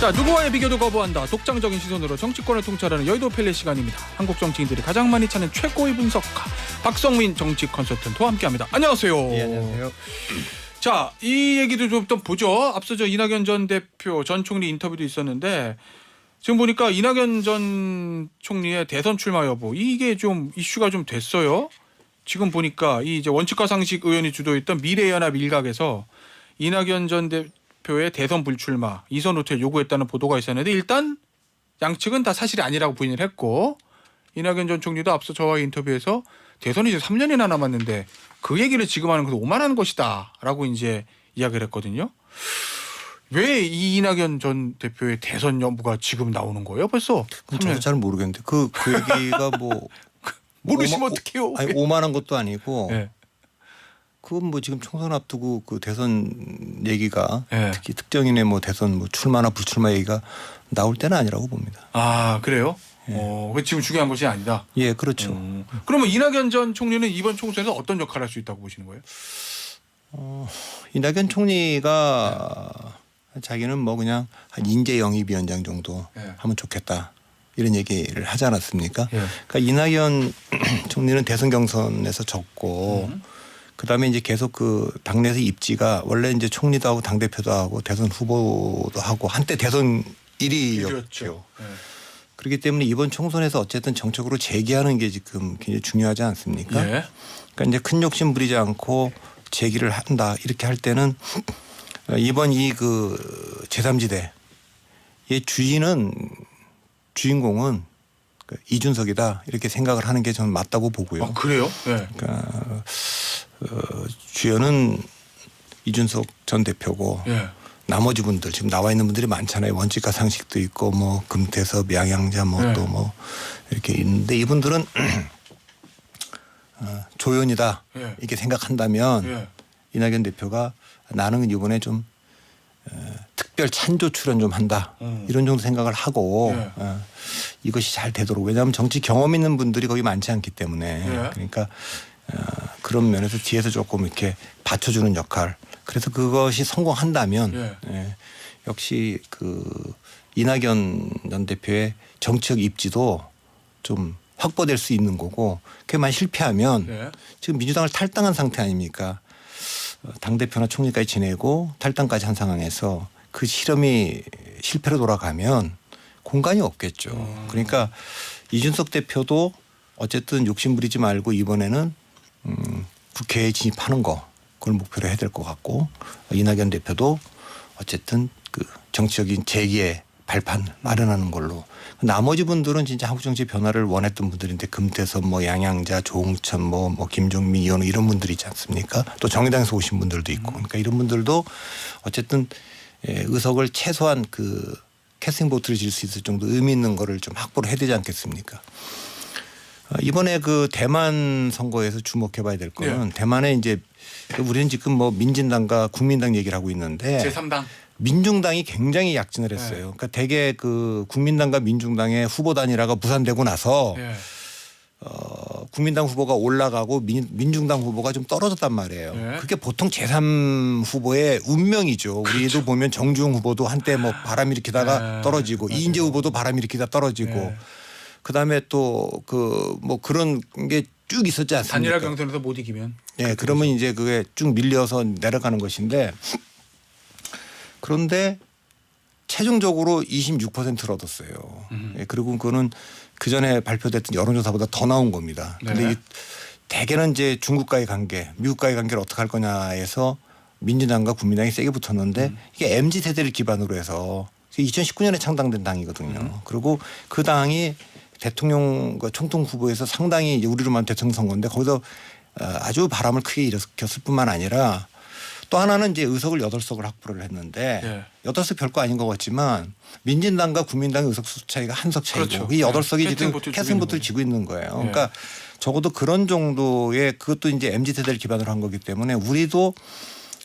자, 누구와의 비교도 거부한다. 독창적인 시선으로 정치권을 통찰하는 여의도 펠레 시간입니다. 한국 정치인들이 가장 많이 찾는 최고의 분석가 박성민 정치 컨설턴트와 함께합니다. 안녕하세요. 네, 안녕하세요. 자, 이 얘기도 좀 보죠. 앞서 저 이낙연 전 대표 전 총리 인터뷰도 있었는데 지금 보니까 이낙연 전 총리의 대선 출마 여부 이게 좀 이슈가 좀 됐어요. 지금 보니까 이 이제 원칙과 상식 의원이 주도했던 미래연합 일각에서 이낙연 전 대표의 대선 불출마 이선 호텔 요구했다는 보도가 있었는데 일단 양측은 다 사실이 아니라고 부인을 했고 이낙연 전 총리도 앞서 저와의 인터뷰에서 대선이 이제 3년이나 남았는데 그 얘기를 지금 하는 것은 오만한 것이다라고 이제 이야기를 했거든요. 왜 이 이낙연 전 대표의 대선 여부가 지금 나오는 거예요? 벌써? 저도 잘 모르겠는데 그 얘기가 뭐 모르시면 어떡해요? 아니 오만한 것도 아니고 네. 그건 뭐 지금 총선 앞두고 그 대선 얘기가 네. 특히 특정인의 뭐 대선 뭐 출마나 불출마 얘기가 나올 때는 아니라고 봅니다. 아, 그래요? 예. 그 지금 중요한 것이 아니다. 예, 그렇죠. 그러면 이낙연 전 총리는 이번 총선에서 어떤 역할을 할 수 있다고 보시는 거예요? 이낙연 총리가 자기는 뭐 그냥 한 인재 영입위원장 정도 예. 하면 좋겠다 이런 얘기를 하지 않았습니까? 예. 그러니까 이낙연 총리는 대선 경선에서 졌고 그다음에 이제 계속 그 당내에서 입지가 원래 이제 총리도 하고 당 대표도 하고 대선 후보도 하고 한때 대선 1위였죠. 예. 그렇기 때문에 이번 총선에서 어쨌든 정책으로 재기하는 게 지금 굉장히 중요하지 않습니까? 예. 그러니까 이제 큰 욕심 부리지 않고 재기를 한다 이렇게 할 때는 이번 이 그 제3지대의 주인공은 그 이준석이다 이렇게 생각을 하는 게 저는 맞다고 보고요. 아, 그래요? 예. 그러니까 주연은 이준석 전 대표고 예. 나머지 분들 지금 나와 있는 분들이 많잖아요. 원칙과 상식도 있고 뭐 금태섭, 양양자 뭐 네. 또 뭐 이렇게 있는데 이분들은 조연이다 예. 이렇게 생각한다면 예. 이낙연 대표가 나는 이번에 좀 특별 찬조 출연 좀 한다 이런 정도 생각을 하고 예. 이것이 잘 되도록 왜냐하면 정치 경험 있는 분들이 거기 많지 않기 때문에 예. 그러니까 그런 면에서 뒤에서 조금 이렇게 받쳐주는 역할 그래서 그것이 성공한다면 예. 역시 그 이낙연 전 대표의 정치적 입지도 좀 확보될 수 있는 거고 그게만 실패하면 예. 지금 민주당을 탈당한 상태 아닙니까? 당대표나 총리까지 지내고 탈당까지 한 상황에서 그 실험이 실패로 돌아가면 공간이 없겠죠. 그러니까 이준석 대표도 어쨌든 욕심부리지 말고 이번에는 국회에 진입하는 거 그걸 목표로 해야 될 것 같고 이낙연 대표도 어쨌든 그 정치적인 재기의 발판 마련하는 걸로 나머지 분들은 진짜 한국 정치 변화를 원했던 분들인데 금태섭 뭐 양양자 조홍천 뭐 김종민 이현우 이런 분들이 있지 않습니까? 또 정의당에서 오신 분들도 있고 그러니까 이런 분들도 어쨌든 의석을 최소한 그 캐스팅 보트를 질 수 있을 정도 의미 있는 거를 좀 확보를 해야 되지 않겠습니까? 이번에 그 대만 선거에서 주목해봐야 될 거는 대만에 이제 우리는 지금 뭐 민진당과 국민당 얘기를 하고 있는데 제3당. 민중당이 굉장히 약진을 했어요. 그러니까 대개 그 국민당과 민중당의 후보 단일화가 무산되고 나서 예. 국민당 후보가 올라가고 민중당 후보가 좀 떨어졌단 말이에요. 예. 그게 보통 제3 후보의 운명이죠. 우리도 그렇죠. 보면 정주영 후보도 한때 뭐 바람 일으키다가 떨어지고 맞아요. 이인재 후보도 바람 일으키다 떨어지고 예. 그다음에 또 그 뭐 그런 게 쭉 있었지 않습니까? 단일화 경선에서 못 이기면. 예, 그러면 이제 그게 쭉 밀려서 내려가는 것인데 그런데 최종적으로 26%를 얻었어요. 예, 그리고 그거는 그 전에 발표됐던 여론조사보다 더 나온 겁니다. 그런데 네. 대개는 이제 중국과의 관계, 미국과의 관계를 어떻게 할 거냐에서 민주당과 국민당이 세게 붙었는데 이게 MZ 세대를 기반으로 해서 2019년에 창당된 당이거든요. 그리고 그 당이 대통령 총통 후보에서 상당히 이제 우리로 말하면 대통령 선거인데 거기서 아주 바람을 크게 일으켰을 뿐만 아니라 또 하나는 이제 의석을 8석을 확보를 했는데 8석 별거 아닌 것 같지만 민진당과 국민당의 의석 수 차이가 한 석 차이고 그렇죠. 이 8석이 지금 캐스팅 캐스팅보트를 쥐고 있는 거예요. 그러니까 적어도 그런 정도의 그것도 이제 MZ 세대를 기반으로 한 거기 때문에 우리도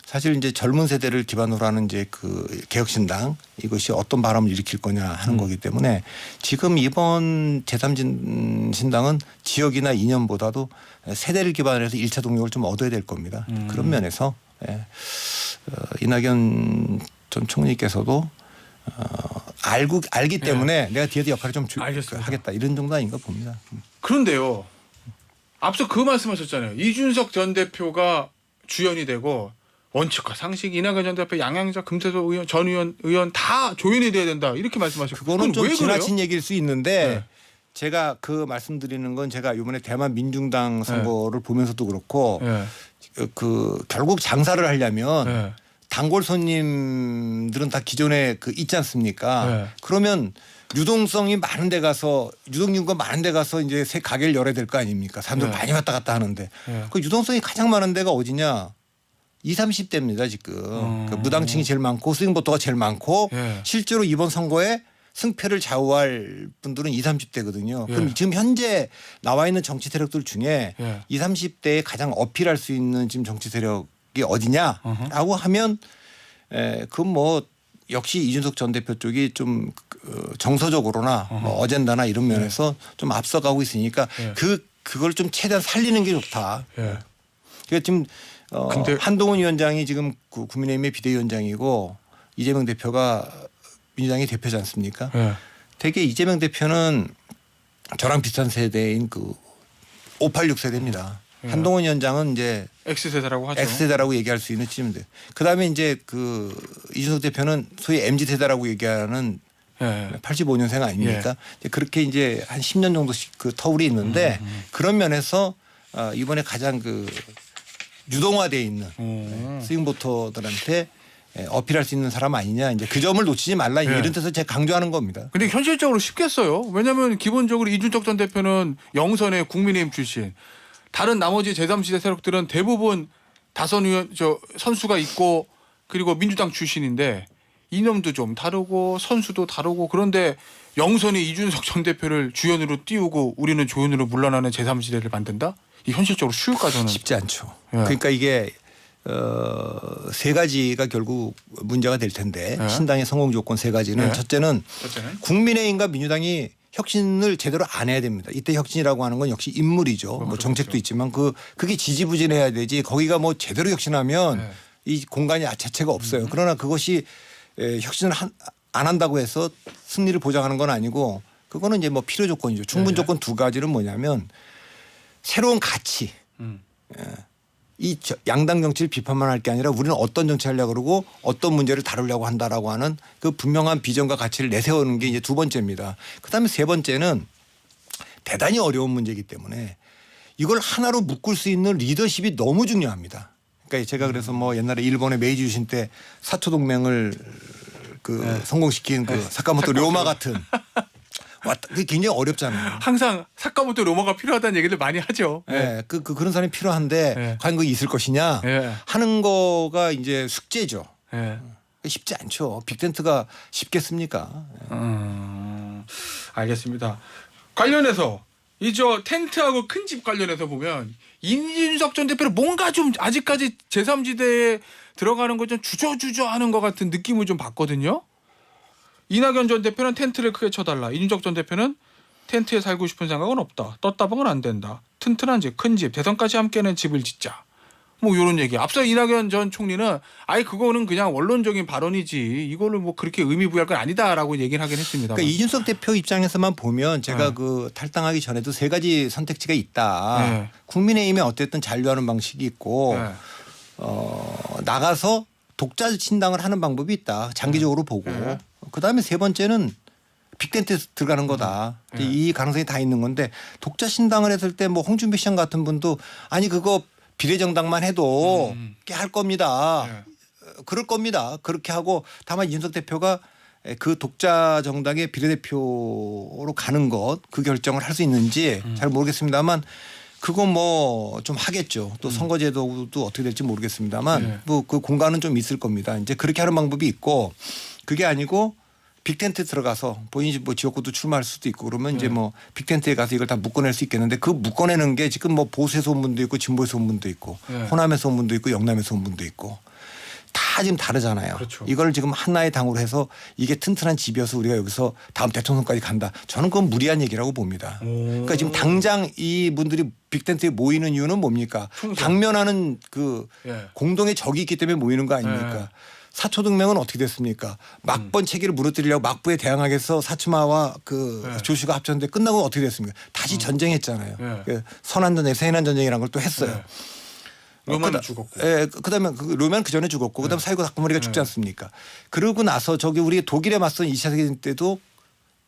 사실 이제 젊은 세대를 기반으로 하는 이제 그 개혁신당 이것이 어떤 바람을 일으킬 거냐 하는 거기 때문에 지금 이번 제3신당은 지역이나 이념보다도 세대를 기반으로 해서 1차 동력을 좀 얻어야 될 겁니다. 그런 면에서 이낙연 전 총리께서도 알기 때문에 내가 뒤에서 역할을 좀 알겠습니다. 하겠다 이런 정도 아닌가 봅니다. 그런데요. 앞서 그 말씀하셨잖아요. 이준석 전 대표가 주연이 되고 원칙과 상식, 이낙연 전 대표, 양양자, 금태섭 의원, 전 의원 다 조연이 돼야 된다 이렇게 말씀하셨고 그거는 좀 왜 지나친 그래요? 얘기일 수 있는데 네. 제가 그 말씀드리는 건 제가 이번에 대만 민중당 선거를 보면서도 그렇고 네. 그 결국 장사를 하려면 네. 단골 손님들은 다 기존에 그 있지 않습니까? 네. 그러면 유동성이 많은 데 가서 유동인구가 많은 데 가서 이제 새 가게를 열어야 될 거 아닙니까? 사람들 네. 많이 왔다 갔다 하는데 네. 그 유동성이 가장 많은 데가 어디냐? 20, 30대입니다 지금. 그 무당층이 제일 많고 스윙보터가 제일 많고 네. 실제로 이번 선거에 승패를 좌우할 분들은 20, 30대거든요. 그럼 예. 지금 현재 나와 있는 정치 세력들 중에 예. 20, 30대에 가장 어필할 수 있는 지금 정치 세력이 어디냐라고 하면 그건 뭐 역시 이준석 전 대표 쪽이 좀 정서적으로나 뭐 어젠다나 이런 면에서 좀 앞서가고 있으니까 예. 그걸 좀 최대한 살리는 게 좋다. 예. 그러니까 지금 근데 한동훈 위원장이 지금 국민의힘의 비대위원장이고 이재명 대표가 민주당의 대표지 않습니까? 예. 되게 이재명 대표는 저랑 비슷한 세대인 그 586 세대입니다. 예. 한동훈 위원장은 이제 X세대라고 하죠. X세대라고 얘기할 수 있는 시점인데 그다음에 이제 그 이준석 대표는 소위 MZ세대라고 얘기하는 예. 85년생 아닙니까? 이제 그렇게 이제 한 10년 정도씩 그 터울이 있는데 그런 면에서 이번에 가장 그 유동화되어 있는 스윙보터들한테 어필할 수 있는 사람 아니냐 이제 그 점을 놓치지 말라 예. 이런 뜻에서 제가 강조하는 겁니다. 근데 현실적으로 쉽겠어요. 왜냐하면 기본적으로 이준석 전 대표는 영선의 국민의힘 출신. 다른 나머지 제3지대 세력들은 대부분 다선 의원 선수가 있고 그리고 민주당 출신인데 이념도 좀 다르고 선수도 다르고 그런데 영선이 이준석 전 대표를 주연으로 띄우고 우리는 조연으로 물러나는 제3지대를 만든다? 이 현실적으로 쉬울까 저는. 쉽지 않죠. 예. 그러니까 이게 세 가지가 결국 문제가 될 텐데 예. 신당의 성공 조건 세 가지는 예. 첫째는 첫째는? 국민의힘과 민주당이 혁신을 제대로 안 해야 됩니다. 이때 혁신이라고 하는 건 역시 인물이죠. 뭐 그렇죠. 정책도 있지만 그게 지지부진해야 되지. 거기가 뭐 제대로 혁신하면 네. 이 공간이 자체가 없어요. 그러나 그것이 혁신을 안 한다고 해서 승리를 보장하는 건 아니고 그거는 이제 뭐 필요 조건이죠. 충분 네. 조건 두 가지는 뭐냐면 새로운 가치. 이 양당 정치를 비판만 할 게 아니라 우리는 어떤 정치 하려고 그러고 어떤 문제를 다루려고 한다라고 하는 그 분명한 비전과 가치를 내세우는 게 이제 두 번째입니다. 그다음에 세 번째는 대단히 어려운 문제이기 때문에 이걸 하나로 묶을 수 있는 리더십이 너무 중요합니다. 그러니까 제가 그래서 뭐 옛날에 일본의 메이지 유신 때 사초 동맹을 그 성공시킨 그 사카모토 료마 같은 그게 굉장히 어렵잖아요. 항상 사카모토 로마가 필요하다는 얘기를 많이 하죠. 네. 그런 사람이 필요한데 네. 과연 그게 있을 것이냐 예. 하는 거가 이제 숙제죠. 예. 쉽지 않죠. 빅텐트가 쉽겠습니까? 알겠습니다. 관련해서 이 저 텐트하고 큰 집 관련해서 보면 이준석 전 대표는 뭔가 좀 아직까지 제3지대에 들어가는 거 좀 주저주저하는 것 같은 느낌을 좀 받거든요. 이낙연 전 대표는 텐트를 크게 쳐달라. 이준석 전 대표는 텐트에 살고 싶은 생각은 없다. 떴다방은 안 된다. 튼튼한 집, 큰 집, 대선까지 함께하는 집을 짓자. 뭐 이런 얘기. 앞서 이낙연 전 총리는 아예 그거는 그냥 원론적인 발언이지 이거를 뭐 그렇게 의미 부여할 건 아니다라고 얘기를 하긴 했습니다. 그러니까 이준석 대표 입장에서만 보면 제가 네. 그 탈당하기 전에도 세 가지 선택지가 있다. 네. 국민의힘에 어쨌든 잔류하는 방식이 있고 네. 나가서 독자 신당을 하는 방법이 있다. 장기적으로 보고. 네. 그다음에 세 번째는 빅텐트에 들어가는 거다. 네. 이 가능성이 다 있는 건데 독자 신당을 했을 때 뭐 홍준표 시장 같은 분도 아니 그거 비례정당만 해도 꽤 할 겁니다. 네. 그럴 겁니다. 그렇게 하고 다만 이준석 대표가 그 독자 정당의 비례대표로 가는 것 그 결정을 할 수 있는지 잘 모르겠습니다만 그거 뭐 좀 하겠죠. 또 선거제도도 어떻게 될지 모르겠습니다만 네. 뭐 그 공간은 좀 있을 겁니다. 이제 그렇게 하는 방법이 있고 그게 아니고 빅텐트에 들어가서 본인이 뭐 지역구도 출마할 수도 있고 그러면 이제 뭐 빅텐트에 가서 이걸 다 묶어낼 수 있겠는데 그 묶어내는 게 지금 뭐 보수에서 온 분도 있고 진보에서 온 분도 있고 호남에서 온 분도 있고 영남에서 온 분도 있고 다 지금 다르잖아요. 그렇죠. 이걸 지금 하나의 당으로 해서 이게 튼튼한 집이어서 우리가 여기서 다음 대통령까지 간다. 저는 그건 무리한 얘기라고 봅니다. 그러니까 지금 당장 이 분들이 빅텐트에 모이는 이유는 뭡니까? 총선. 당면하는 그 예. 공동의 적이 있기 때문에 모이는 거 아닙니까? 예. 사초동맹은 어떻게 됐습니까? 막번 체계를 무너뜨리려고 막부에 대항하기 위해서 사츠마와 그 네. 조슈가 합쳤는데 끝나고 어떻게 됐습니까? 다시 전쟁했잖아요. 네. 그 선한전쟁, 세인한전쟁이라는 걸 또 했어요. 네. 로마는 죽었고. 예, 그다음에 로마는 그 전에 죽었고, 그다음 에 사이고 닭머리가 죽지 않습니까? 그러고 나서 저기 우리 독일에 맞선 2차 세계대전 때도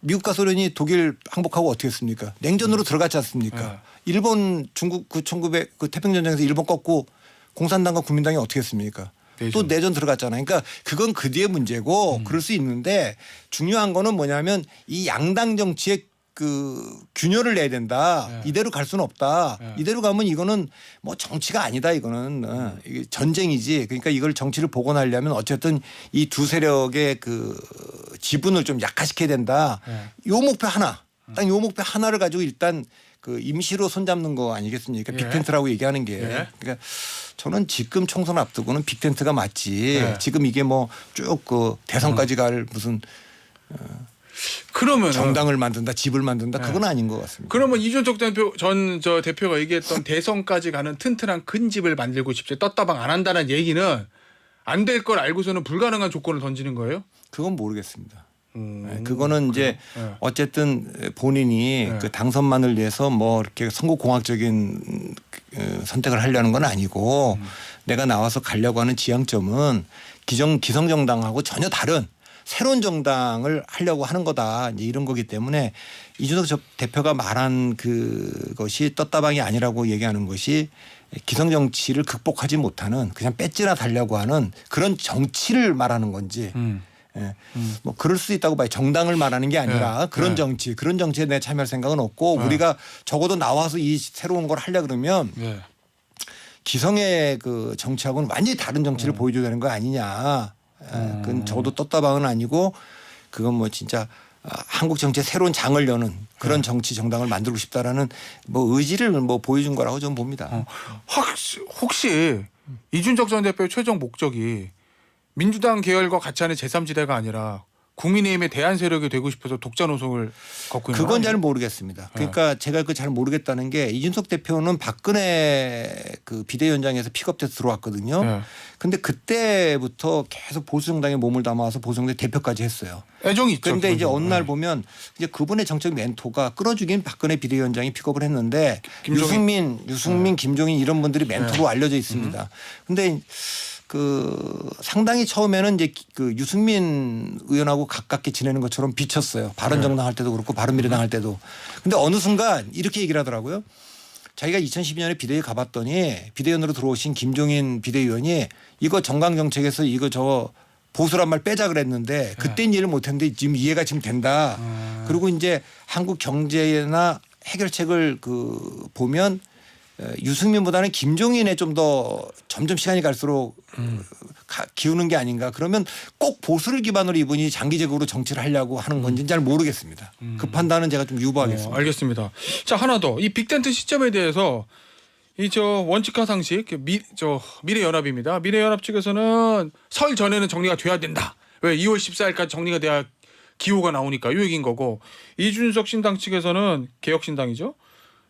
미국과 소련이 독일 항복하고 어떻게 했습니까? 냉전으로 들어갔지 않습니까? 일본, 중국 그 1900 그 태평전쟁에서 일본 꺾고 공산당과 국민당이 어떻게 했습니까? 또 내전 들어갔잖아요. 그러니까 그건 그 뒤의 문제고 그럴 수 있는데 중요한 거는 뭐냐면 이 양당 정치의 그 균열을 내야 된다. 이대로 갈 수는 없다. 이대로 가면 이거는 뭐 정치가 아니다. 이거는 이게 전쟁이지. 그러니까 이걸 정치를 복원하려면 어쨌든 이 두 세력의 그 지분을 좀 약화시켜야 된다. 요 목표 하나. 딱 요 목표 하나를 가지고 일단 그 임시로 손잡는 거 아니겠습니까? 빅텐트라고 얘기하는 게. 그러니까 저는 지금 총선 앞두고는 빅텐트가 맞지. 지금 이게 뭐 쭉 그 대선까지 갈 무슨 그러면 정당을 만든다, 집을 만든다, 그건 아닌 것 같습니다. 그러면 이준석 대표 저 대표가 얘기했던 대선까지 가는 튼튼한 큰 집을 만들고 싶지 떴다방 안 한다는 얘기는 안 될 걸 알고서는 불가능한 조건을 던지는 거예요? 그건 모르겠습니다. 그거는 이제 어쨌든 본인이 네. 그 당선만을 위해서 뭐 이렇게 선거공학적인 선택을 하려는 건 아니고 내가 나와서 가려고 하는 지향점은 기성정당하고 전혀 다른 새로운 정당을 하려고 하는 거다. 이제 이런 거기 때문에 이준석 대표가 말한 그것이 떴다방이 아니라고 얘기하는 것이 기성정치를 극복하지 못하는 그냥 배지나 달려고 하는 그런 정치를 말하는 건지 예. 뭐 그럴 수 있다고 봐요. 정당을 말하는 게 아니라 그런 정치, 그런 정치에 내가 참여할 생각은 없고 우리가 적어도 나와서 이 새로운 걸 하려 그러면 기성의 그 정치하고는 완전히 다른 정치를 보여줘야 되는 거 아니냐. 그건 적어도 떴다방은 아니고 그건 뭐 진짜 한국 정치의 새로운 장을 여는 그런 정치 정당을 만들고 싶다라는 뭐 의지를 뭐 보여준 거라고 저는 봅니다. 혹시 이준석 전 대표의 최종 목적이 민주당 계열과 같이 하는 제3지대가 아니라 국민의힘의 대안 세력이 되고 싶어서 독자 노선을 걷고 있는 그건 잘 모르겠습니다. 그러니까 제가 그 잘 모르겠다는 게 이준석 대표는 박근혜 그 비대위원장에서 픽업돼서 들어왔거든요. 근데 그때부터 계속 보수정당에 몸을 담아서 보수정당 대표까지 했어요. 애정이 있죠. 그런데 이제 어느 날 보면 이제 그분의 정책 멘토가 끌어주긴 박근혜 비대위원장이 픽업을 했는데 유승민, 김종인 이런 분들이 멘토로 알려져 있습니다. 근데 그 상당히 처음에는 이제 그 유승민 의원하고 가깝게 지내는 것처럼 비쳤어요. 바른정당 할 때도 그렇고 바른미래당 할 때도. 근데 어느 순간 이렇게 얘기를 하더라고요. 자기가 2012년에 비대위 가봤더니 비대위원으로 들어오신 김종인 비대위원이 이거 정강정책에서 이거 저 보수란 말 빼자 그랬는데 그때는 이해를 못했는데 지금 이해가 지금 된다. 그리고 이제 한국 경제나 해결책을 그 보면 유승민보다는 김종인에 좀 더 점점 시간이 갈수록 기우는 게 아닌가. 그러면 꼭 보수를 기반으로 이분이 장기적으로 정치를 하려고 하는 건지는 잘 모르겠습니다. 그 판단은 제가 좀 유보하겠습니다. 알겠습니다. 자, 하나 더. 이 빅텐트 시점에 대해서 이 저 원칙화 상식 미래연합입니다. 미래연합 측에서는 설 전에는 정리가 돼야 된다. 왜 2월 14일까지 정리가 돼야 기호가 나오니까 이 얘기인 거고 이준석 신당 측에서는 개혁신당이죠.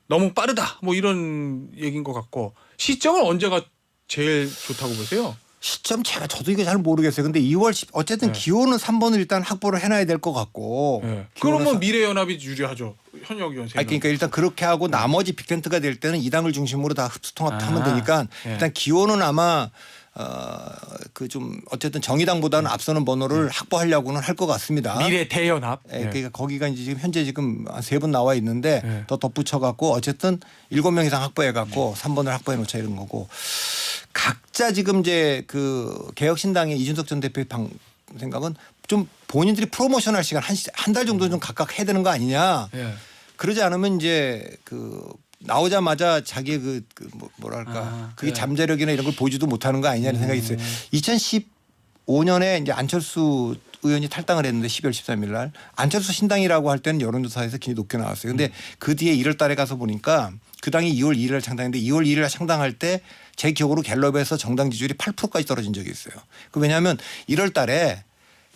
너무 빠르다 뭐 이런 얘기인 것 같고 시점은 언제가 제일 좋다고 보세요? 시점 저도 이거 잘 모르겠어요. 근데 2월 10 어쨌든 기호는 3번을 일단 확보를 해놔야 될 것 같고. 그러면 미래연합이 유리하죠. 현역 의원 3명. 그러니까 일단 그렇게 하고 나머지 빅텐트가 될 때는 이 당을 중심으로 다 흡수통합하면 되니까 일단 기호는 아마 그 좀 어쨌든 정의당보다는 앞서는 번호를 확보하려고는 할 것 같습니다. 미래 대연합. 그러니까 거기가 이제 지금 현재 지금 3분 나와 있는데 더 덧붙여 갖고 어쨌든 7명 이상 확보해 갖고 3번을 확보해 놓자 이런 거고 각자 지금 이제 그 개혁신당의 이준석 전 대표의 생각은 좀 본인들이 프로모션할 시간 한 달 정도 좀 각각 해야 되는 거 아니냐. 그러지 않으면 이제 그 나오자마자 자기의 뭐랄까 그게 잠재력이나 이런 걸 보지도 못하는 거 아니냐는 생각이 있어요. 2015년에 이제 안철수 의원이 탈당을 했는데 12월 13일 날 안철수 신당이라고 할 때는 여론조사에서 굉장히 높게 나왔어요. 근데 그 뒤에 1월 달에 가서 보니까 그 당이 2월 2일 날 창당했는데 2월 2일 날 창당할 때 제 기억으로 갤럽에서 정당 지지율이 8%까지 떨어진 적이 있어요. 왜냐하면 1월 달에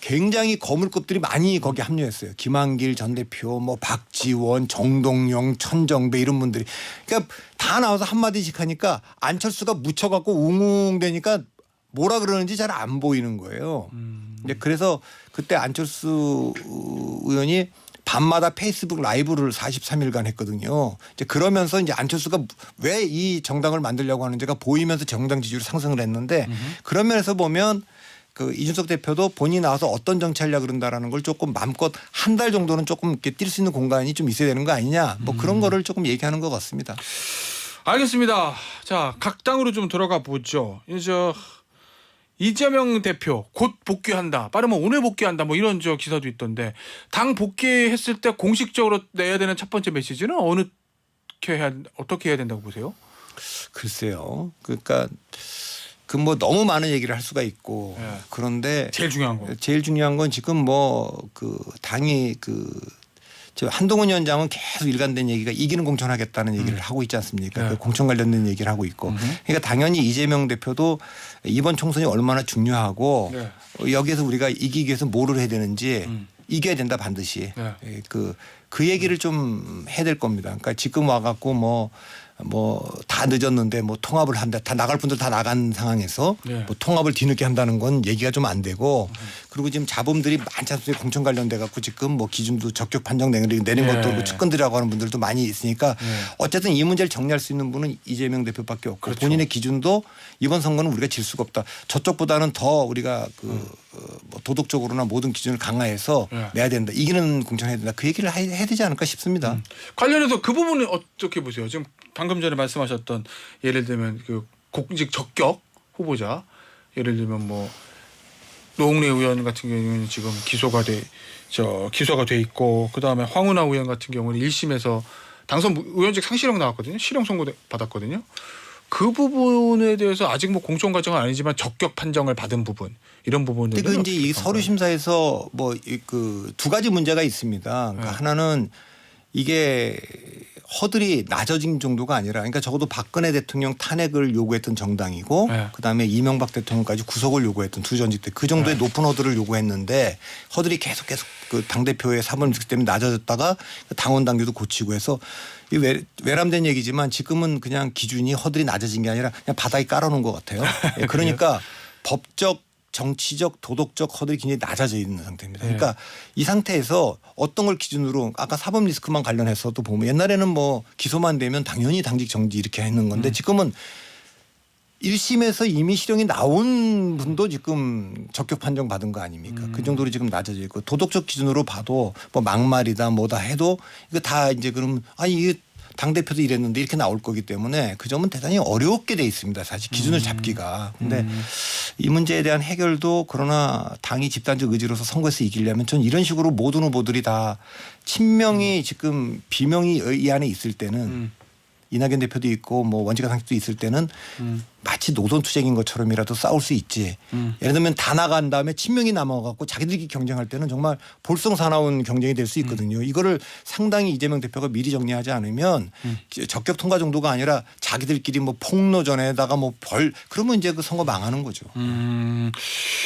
굉장히 거물급들이 많이 거기 합류했어요. 김한길 전 대표, 뭐 박지원, 정동영, 천정배 이런 분들이. 그러니까 다 나와서 한마디씩 하니까 안철수가 묻혀갖고 웅웅대니까 뭐라 그러는지 잘 안 보이는 거예요. 이제 그래서 그때 안철수 의원이 밤마다 페이스북 라이브를 43일간 했거든요. 이제 그러면서 이제 안철수가 왜 이 정당을 만들려고 하는지가 보이면서 정당 지지율이 상승을 했는데 그런 면에서 보면 그 이준석 대표도 본인이 나와서 어떤 정치하려고 그런다라는 걸 조금 마음껏 한 달 정도는 조금 이렇게 뛸 수 있는 공간이 좀 있어야 되는 거 아니냐 뭐 그런 거를 조금 얘기하는 것 같습니다. 알겠습니다. 자, 각 당으로 좀 들어가 보죠. 이제 이재명 대표 곧 복귀한다. 빠르면 오늘 복귀한다. 뭐 이런 저 기사도 있던데 당 복귀했을 때 공식적으로 내야 되는 첫 번째 메시지는 어떻게 해야 된다고 보세요? 글쎄요. 그러니까 그 뭐 너무 많은 얘기를 할 수가 있고 네. 그런데 제일 중요한 거. 제일 중요한 건 지금 뭐 그 당이 저 한동훈 위원장은 계속 일관된 얘기가 이기는 공천하겠다는 얘기를 하고 있지 않습니까? 네. 그 공천 관련된 얘기를 하고 있고. 그러니까 당연히 이재명 대표도 이번 총선이 얼마나 중요하고 네. 여기에서 우리가 이기기 위해서 뭐를 해야 되는지 이겨야 된다 반드시. 네. 그 얘기를 좀 해야 될 겁니다. 그러니까 지금 와갖고 뭐 다 늦었는데 뭐 통합을 한다. 다 나갈 분들 다 나간 상황에서 네. 뭐 통합을 뒤늦게 한다는 건 얘기가 좀 안 되고 그리고 지금 자범들이 많지 않습니까? 공천 관련돼 갖고 지금 뭐 기준도 적격 판정 내린 네. 것도 뭐 측근들이라고 하는 분들도 많이 있으니까 어쨌든 이 문제를 정리할 수 있는 분은 이재명 대표밖에 없고 그렇죠. 본인의 기준도 이번 선거는 우리가 질 수가 없다. 저쪽보다는 더 우리가 뭐 도덕적으로나 모든 기준을 강화해서 네. 내야 된다. 이기는 공천해야 된다. 그 얘기를 해야 되지 않을까 싶습니다. 관련해서 그 부분은 어떻게 보세요? 지금 방금 전에 말씀하셨던 예를 들면 그 공직 적격 후보자 예를 들면 뭐 노웅래 의원 같은 경우는 지금 기소가 돼 있고 그다음에 황운하 의원 같은 경우는 1심에서 당선 의원직 상실형 나왔거든요. 실형 선고 받았거든요. 그 부분에 대해서 아직 뭐 공천 과정은 아니지만 적격 판정을 받은 부분 이런 부분들은 근데 그 이제 이 서류 심사에서 뭐 그 두 가지 문제가 있습니다. 그러니까 네. 하나는 이게 허들이 낮아진 정도가 아니라 그러니까 적어도 박근혜 대통령 탄핵을 요구했던 정당이고 네. 그다음에 이명박 대통령까지 구속을 요구했던 두 전직 때 그 정도의 높은 허들을 요구했는데 허들이 계속 그 당대표의 사법 리스크 때문에 낮아졌다가 당원 당규도 고치고 해서 이 외람된 얘기지만 지금은 그냥 기준이 허들이 낮아진 게 아니라 그냥 바닥에 깔아놓은 것 같아요. 예, 그러니까 법적 정치적 도덕적 허들이 굉장히 낮아져 있는 상태입니다. 그러니까 이 상태에서 어떤 걸 기준으로 아까 사법 리스크만 관련해서도 보면 옛날에는 뭐 기소만 되면 당연히 당직 정지 이렇게 했는 건데 지금은 1심에서 이미 실형이 나온 분도 지금 적격 판정 받은 거 아닙니까? 그 정도로 지금 낮아져 있고 도덕적 기준으로 봐도 뭐 막말이다 뭐다 해도 이거 다 이제 그럼 아니 이게 당대표도 이랬는데 이렇게 나올 거기 때문에 그 점은 대단히 어렵게 돼 있습니다. 사실 기준을 잡기가. 근데 이 문제에 대한 해결도 그러나 당이 집단적 의지로서 선거에서 이기려면 전 이런 식으로 모든 후보들이 다 친명이 지금 비명이 이 안에 있을 때는 이낙연 대표도 있고 뭐 원지가 상식도 있을 때는 마치 노선투쟁인 것처럼이라도 싸울 수 있지. 예를 들면 다 나간 다음에 친명이 남아갖고 자기들끼리 경쟁할 때는 정말 볼썽사나운 경쟁이 될 수 있거든요. 이거를 상당히 이재명 대표가 미리 정리하지 않으면 적격 통과 정도가 아니라 자기들끼리 뭐 폭로전에다가 뭐 그러면 이제 그 선거 망하는 거죠.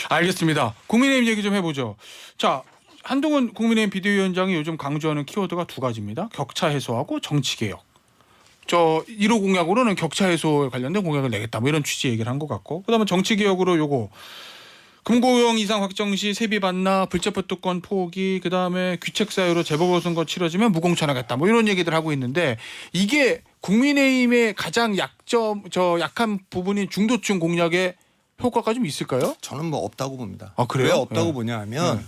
알겠습니다. 국민의힘 얘기 좀 해보죠. 자, 한동훈 국민의힘 비대위원장이 요즘 강조하는 키워드가 두 가지입니다. 격차 해소하고 정치개혁. 1호 공약으로는 격차 해소에 관련된 공약을 내겠다. 뭐 이런 취지 얘기를 한 것 같고. 그다음에 정치개혁으로 요거 금고형 이상 확정 시 세비 반납, 불체포 특권 포기, 그다음에 귀책 사유로 재보궐선거 치러지면 무공천하겠다. 뭐 이런 얘기들 하고 있는데 이게 국민의힘의 가장 약한 부분인 중도층 공략에 효과가 좀 있을까요? 저는 뭐 없다고 봅니다. 아, 그래요? 왜 없다고 네. 보냐 하면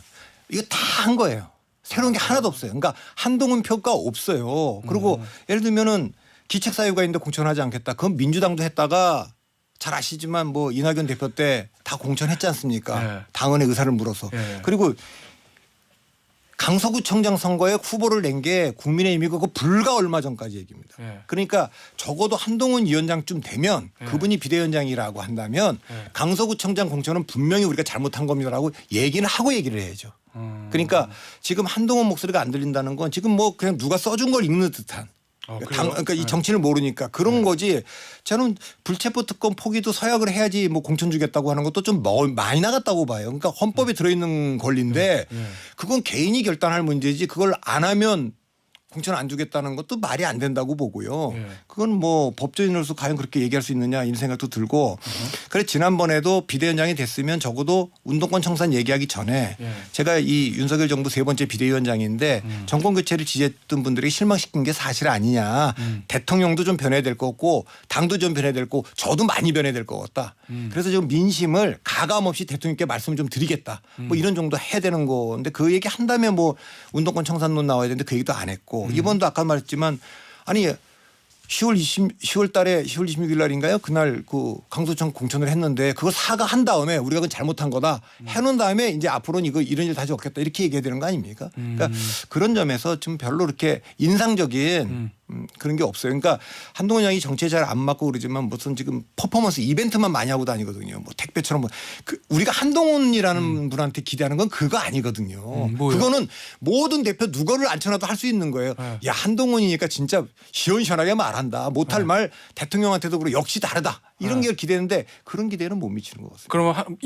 이거 다 한 거예요. 새로운 게 하나도 없어요. 그러니까 한동훈 표가 없어요. 그리고 예를 들면은 기책 사유가 있는데 공천하지 않겠다. 그건 민주당도 했다가 잘 아시지만 뭐 이낙연 대표 때 다 공천했지 않습니까? 네. 당원의 의사를 물어서. 네. 그리고 강서구청장 선거에 후보를 낸 게 국민의힘이 그거 불과 얼마 전까지 얘기입니다. 네. 그러니까 적어도 한동훈 위원장쯤 되면 그분이 비대위원장이라고 한다면 강서구청장 공천은 분명히 우리가 잘못한 겁니다라고 얘기를 해야죠. 그러니까 지금 한동훈 목소리가 안 들린다는 건 지금 뭐 그냥 누가 써준 걸 읽는 듯한. 그러니까 이 정치를 모르니까 그런 거지. 저는 불체포 특권 포기도 서약을 해야지 뭐 공천 주겠다고 하는 것도 좀 많이 나갔다고 봐요. 그러니까 헌법에 들어있는 권리인데 그건 개인이 결단할 문제지 그걸 안 하면 공천 안 주겠다는 것도 말이 안 된다고 보고요. 예. 그건 뭐 법조인으로서 과연 그렇게 얘기할 수 있느냐 이런 생각도 들고 그래 지난번에도 비대위원장이 됐으면 적어도 운동권 청산 얘기하기 전에 예. 제가 이 윤석열 정부 세 번째 비대위원장인데 정권 교체를 지지했던 분들이 실망시킨 게 사실 아니냐. 대통령도 좀 변해야 될 것 같고 당도 좀 변해야 될 거고 저도 많이 변해야 될 것 같다. 그래서 지금 민심을 가감없이 대통령께 말씀을 좀 드리겠다. 뭐 이런 정도 해야 되는 건데 그 얘기 한다면 뭐 운동권 청산론 나와야 되는데 그 얘기도 안 했고 이번도 아까 말했지만 아니 10월 달에 10월 26일 날인가요? 그날 그 강서청 공천을 했는데 그걸 사과한 다음에 우리가 그건 잘못한 거다 해놓은 다음에 이제 앞으로는 이런 일 다시 없겠다 이렇게 얘기해야 되는 거 아닙니까? 그러니까 그런 점에서 좀 별로 그렇게 인상적인 그런 게 없어요. 그러니까 한동훈 양이 정치에 잘 안 맞고 그러지만 무슨 지금 퍼포먼스 이벤트만 많이 하고 다니거든요. 뭐 택배처럼 뭐 우리가 한동훈이라는 분한테 기대하는 건 그거 아니거든요. 뭐요? 그거는 모든 대표 누구를 앉혀놔도 할 수 있는 거예요. 야 한동훈이니까 진짜 시원시원하게 말한다. 못할 말 대통령한테도 그래 역시 다르다. 이런 게 기대는데 그런 기대는 못 미치는 것 같습니다. 그러면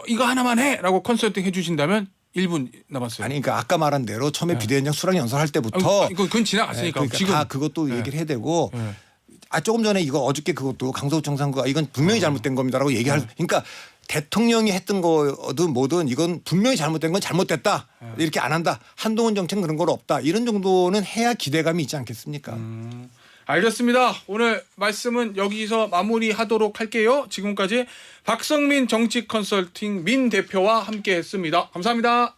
이거 하나만 해라고 컨설팅 해주신다면 1분 남았어요. 아니 그러니까 아까 말한 대로 처음에 비대위원장 수락 연설할 때부터 그건 지나갔으니까 그러니까 지금 다 그것도 얘기를 해야 되고 네. 조금 전에 이거 어저께 그것도 강서구청 선거가 이건 분명히 잘못된 겁니다라고 얘기할 그러니까 대통령이 했던 거든 뭐든 이건 분명히 잘못된 건 잘못됐다 이렇게 안 한다 한동훈 정책 그런 건 없다 이런 정도는 해야 기대감이 있지 않겠습니까? 알겠습니다. 오늘 말씀은 여기서 마무리하도록 할게요. 지금까지 박성민 정치 컨설팅 민 대표와 함께했습니다. 감사합니다.